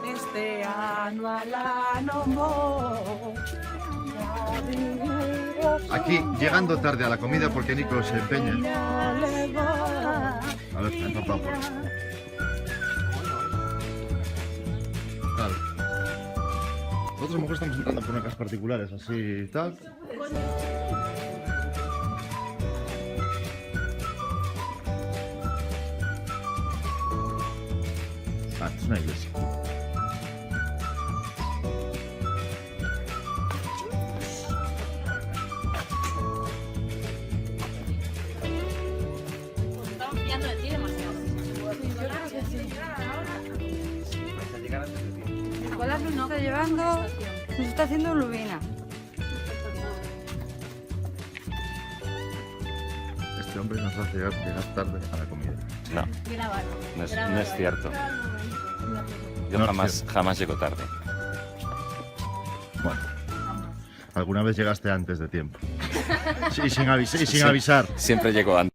Este ano alano mo. Aquí, llegando tarde a la comida porque Nico se empeña. A ver, está empapado por eso. Claro. Nosotros a lo mejor estamos entrando por unas casas particulares, así y tal. Ah, es una iglesia. Estamos pillando de ti demasiado. Nicolás nos está llevando, nos está haciendo lubina. Este hombre nos hace llegar tarde a la comida. No, no es cierto. Yo No es jamás llego tarde. Bueno, alguna vez llegaste antes de tiempo. Sí, sin avisar. Siempre llego antes.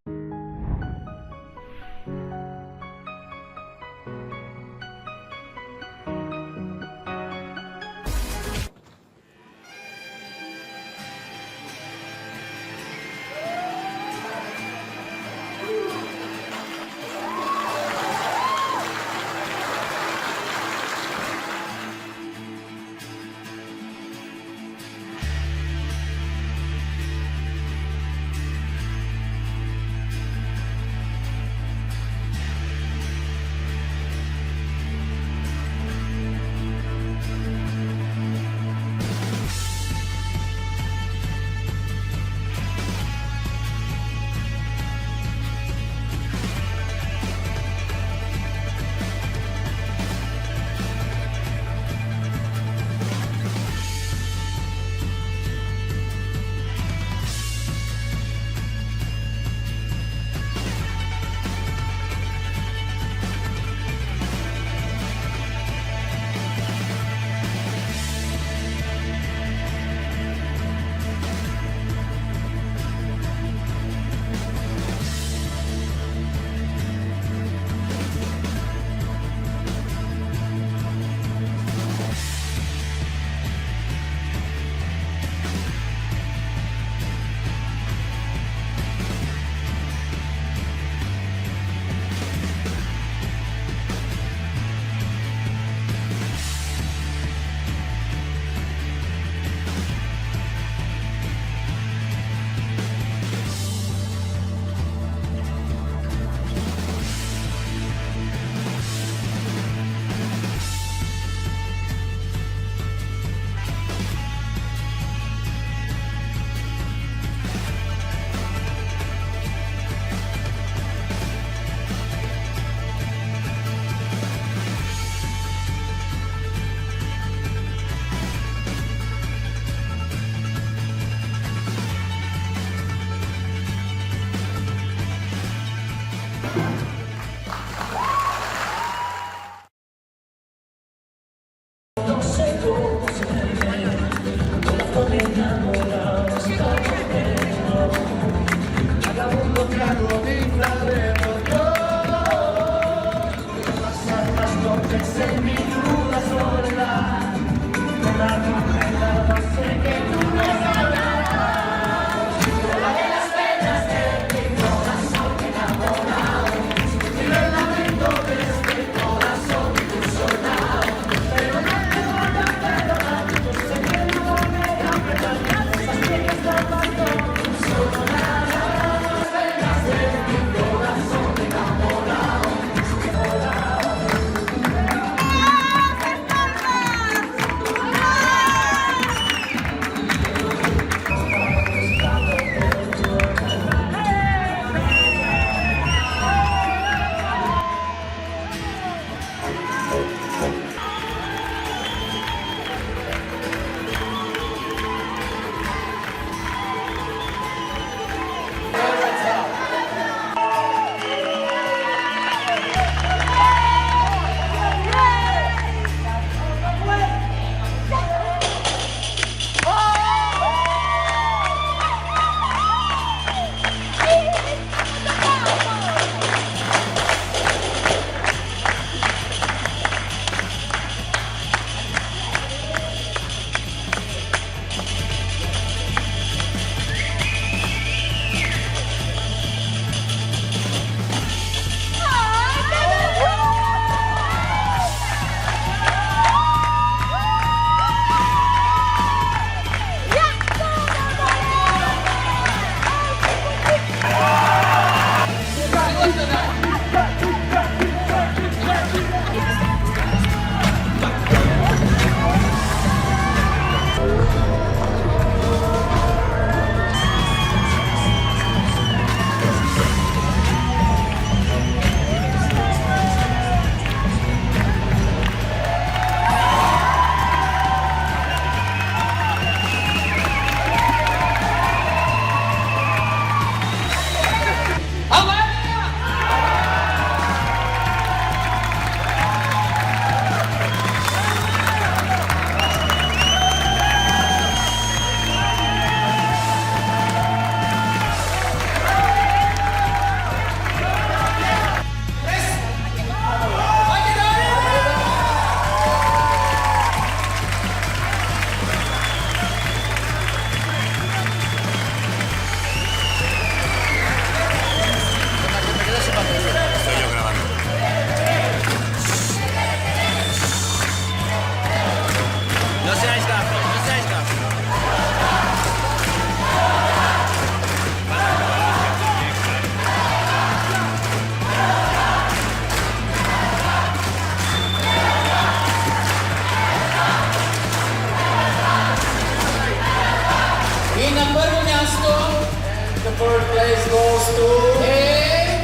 Third place goes to A.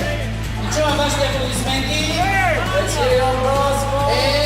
Facciamo una fase di applaudimenti. Let's hear it, bros.